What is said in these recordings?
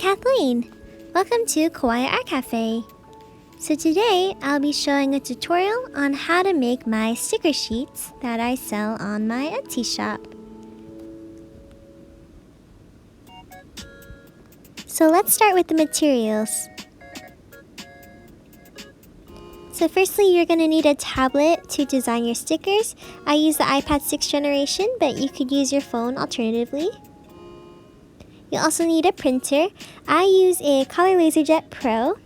Kathleen! Welcome to Kawaii Art Cafe. So today I'll be showing a tutorial on how to make my sticker sheets that I sell on my Etsy shop. So let's start with the materials. So firstly, you're going to need a tablet to design your stickers. I use the iPad 6th generation, but you could use your phone alternatively. You'll also need a printer. I use a Kawaii LaserJet Pro.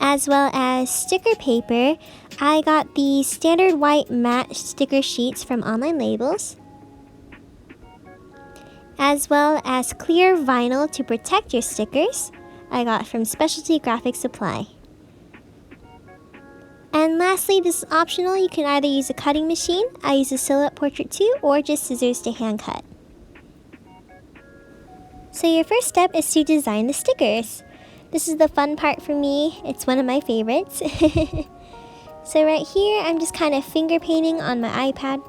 As well as sticker paper. I got the standard white matte sticker sheets from Online Labels. As well as clear vinyl to protect your stickers. I got from Specialty Graphic Supply. And lastly, this is optional. You can either use a cutting machine, I use a Silhouette Portrait 2, or just scissors to hand cut. So your first step is to design the stickers. This is the fun part for me. It's one of my favorites. So right here, I'm just kind of finger painting on my iPad.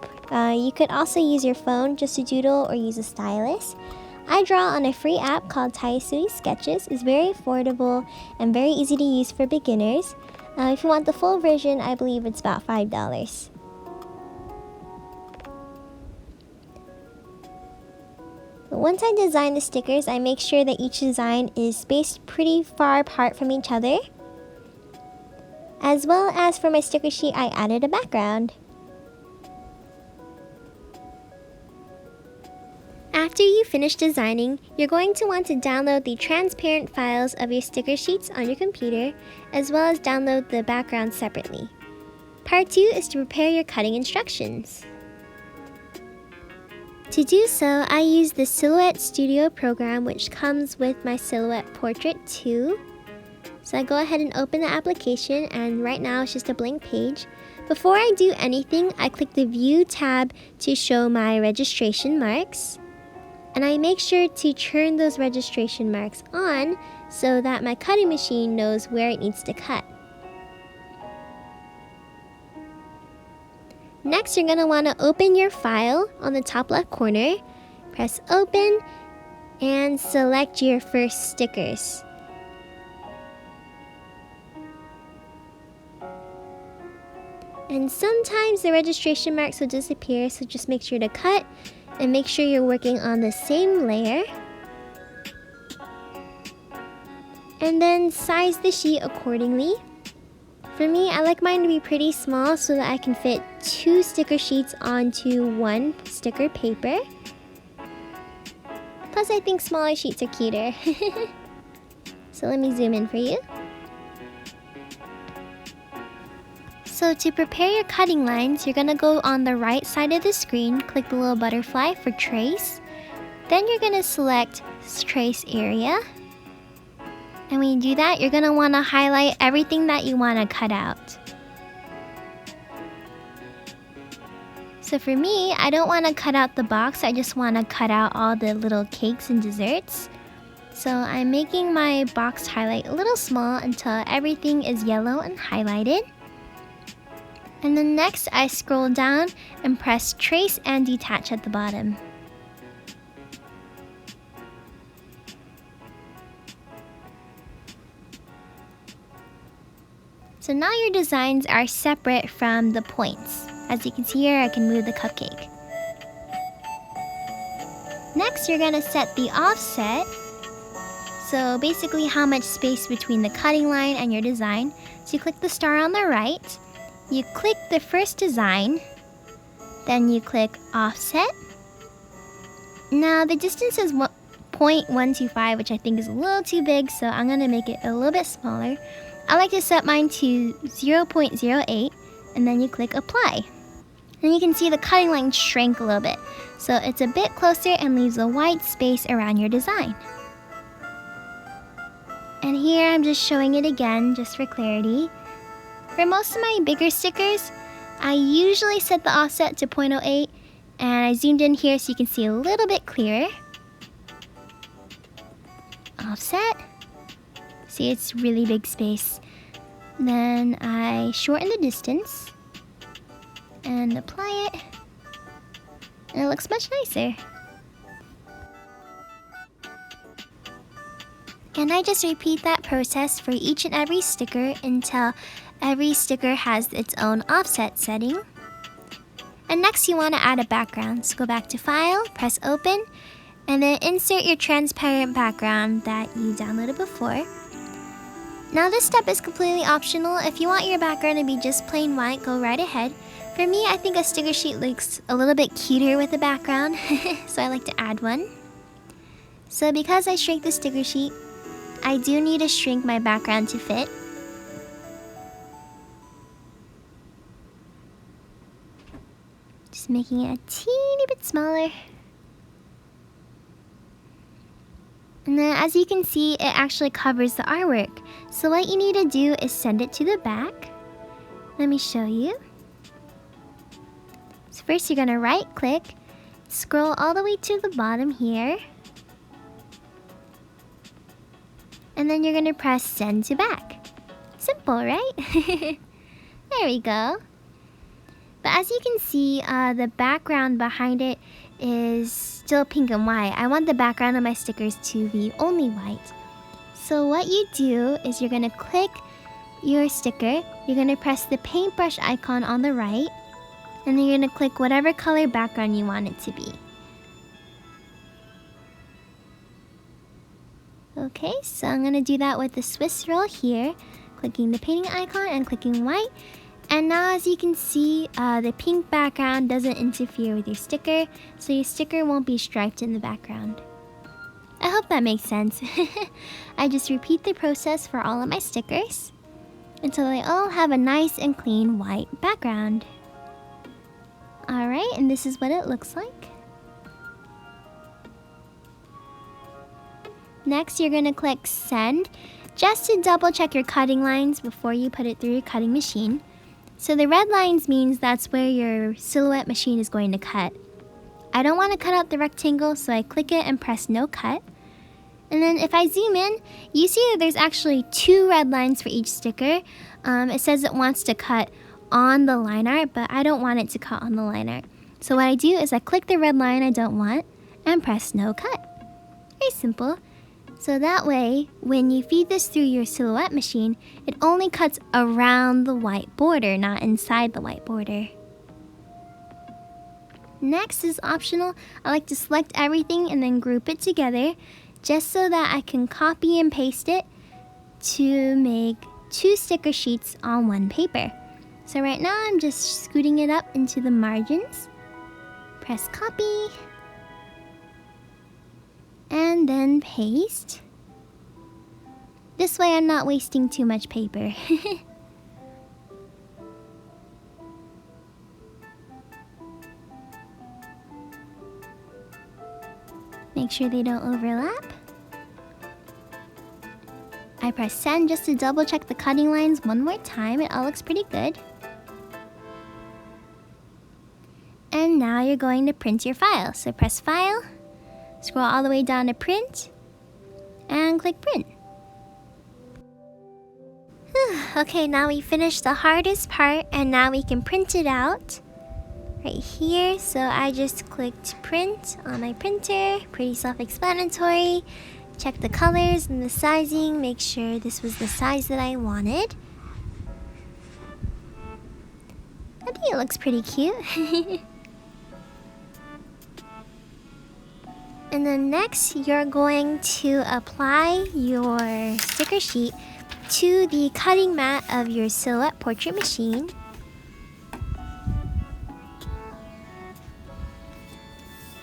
You could also use your phone just to doodle or use a stylus. I draw on a free app called Taisui Sketches. It's very affordable and very easy to use for beginners. If you want the full version, I believe it's about $5. Once I design the stickers, I make sure that each design is spaced pretty far apart from each other. As well as for my sticker sheet, I added a background. After you finish designing, you're going to want to download the transparent files of your sticker sheets on your computer, as well as download the background separately. Part 2 is to prepare your cutting instructions. To do so, I use the Silhouette Studio program, which comes with my Silhouette Portrait 2. So I go ahead and open the application, and right now it's just a blank page. Before I do anything, I click the View tab to show my registration marks. And I make sure to turn those registration marks on so that my cutting machine knows where it needs to cut. Next, you're going to want to open your file on the top left corner. Press open and select your first stickers. And sometimes the registration marks will disappear, so just make sure to cut. And make sure you're working on the same layer. And then size the sheet accordingly. For me, I like mine to be pretty small so that I can fit 2 sticker sheets onto 1 sticker paper. Plus, I think smaller sheets are cuter. So let me zoom in for you. So to prepare your cutting lines, you're going to go on the right side of the screen, click the little butterfly for trace. Then you're going to select trace area. And when you do that, you're going to want to highlight everything that you want to cut out. So for me, I don't want to cut out the box, I just want to cut out all the little cakes and desserts. So I'm making my box highlight a little small until everything is yellow and highlighted. And then next, I scroll down and press Trace and Detach at the bottom. So now your designs are separate from the points. As you can see here, I can move the cupcake. Next, you're going to set the offset. So basically how much space between the cutting line and your design. So you click the star on the right. You click the first design, then you click offset. Now the distance is 0.125, which I think is a little too big, so I'm going to make it a little bit smaller. I like to set mine to 0.08, and then you click apply. And you can see the cutting line shrank a little bit, so it's a bit closer and leaves a white space around your design. And here I'm just showing it again, just for clarity. For most of my bigger stickers, I usually set the offset to 0.08, and I zoomed in here so you can see a little bit clearer. Offset. See, it's really big space. Then I shorten the distance and apply it. And it looks much nicer. And I just repeat that process for each and every sticker until every sticker has its own offset setting. And next you want to add a background. So go back to File, press Open, and then insert your transparent background that you downloaded before. Now this step is completely optional. If you want your background to be just plain white, go right ahead. For me, I think a sticker sheet looks a little bit cuter with a background, so I like to add one. So because I shrink the sticker sheet, I do need to shrink my background to fit. Just making it a teeny bit smaller. And then as you can see, it actually covers the artwork. So what you need to do is send it to the back. Let me show you. So first you're going to right click, scroll all the way to the bottom here. And then you're going to press send to back. Simple, right? There we go. But as you can see, the background behind it is still pink and white. I want the background of my stickers to be only white. So what you do is you're going to click your sticker. You're going to press the paintbrush icon on the right. And then you're going to click whatever color background you want it to be. Okay, so I'm going to do that with the Swiss roll here. Clicking the painting icon and clicking white. And now as you can see, the pink background doesn't interfere with your sticker, so your sticker won't be striped in the background. I hope that makes sense. I just repeat the process for all of my stickers until they all have a nice and clean white background. Alright, and this is what it looks like. Next, you're going to click Send, just to double check your cutting lines before you put it through your cutting machine. So the red lines means that's where your silhouette machine is going to cut. I don't want to cut out the rectangle, so I click it and press No Cut. And then if I zoom in, you see that there's actually 2 red lines for each sticker. It says it wants to cut on the line art, but I don't want it to cut on the line art. So what I do is I click the red line I don't want and press No Cut. Very simple. So that way, when you feed this through your silhouette machine, it only cuts around the white border, not inside the white border. Next is optional. I like to select everything and then group it together, just so that I can copy and paste it to make 2 sticker sheets on one paper. So right now I'm just scooting it up into the margins. Press copy. And then paste. This way I'm not wasting too much paper. Make sure they don't overlap. I press send just to double check the cutting lines one more time. It all looks pretty good. And now you're going to print your file. So press File, scroll all the way down to Print, and click Print. Okay, now we finished the hardest part, and now we can print it out right here. So I just clicked Print on my printer. Pretty self-explanatory. Check the colors and the sizing. Make sure this was the size that I wanted. I think it looks pretty cute. And then next, you're going to apply your sticker sheet to the cutting mat of your silhouette portrait machine.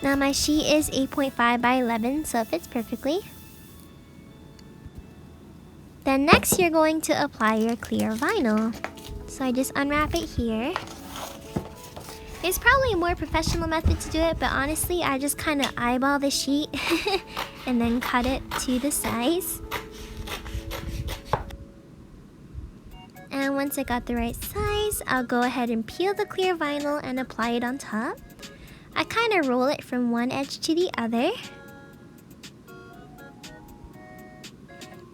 Now my sheet is 8.5 by 11, so it fits perfectly. Then next, you're going to apply your clear vinyl. So I just unwrap it here. There's probably a more professional method to do it, but honestly, I just kind of eyeball the sheet and then cut it to the size. And once I got the right size, I'll go ahead and peel the clear vinyl and apply it on top. I kind of roll it from one edge to the other.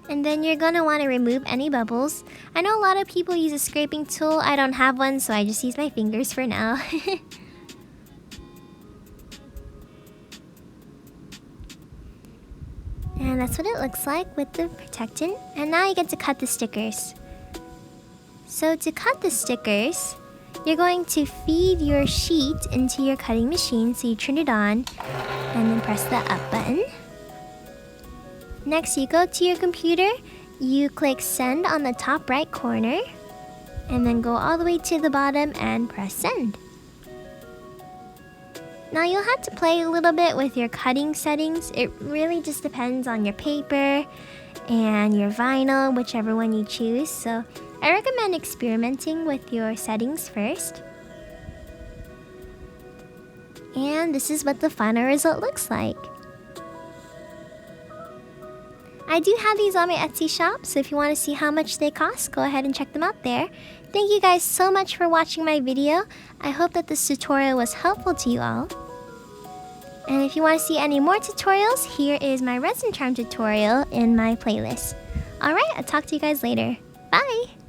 And then you're going to want to remove any bubbles. I know a lot of people use a scraping tool. I don't have one, so I just use my fingers for now. And that's what it looks like with the protectant. And now you get to cut the stickers. So to cut the stickers, you're going to feed your sheet into your cutting machine. So you turn it on and then press the up button. Next, you go to your computer, you click send on the top right corner, and then go all the way to the bottom and press send. Now you'll have to play a little bit with your cutting settings. It really just depends on your paper and your vinyl, whichever one you choose. So I recommend experimenting with your settings first. And this is what the final result looks like. I do have these on my Etsy shop, so if you want to see how much they cost, go ahead and check them out there. Thank you guys so much for watching my video. I hope that this tutorial was helpful to you all. And if you want to see any more tutorials, here is my resin charm tutorial in my playlist. Alright, I'll talk to you guys later. Bye!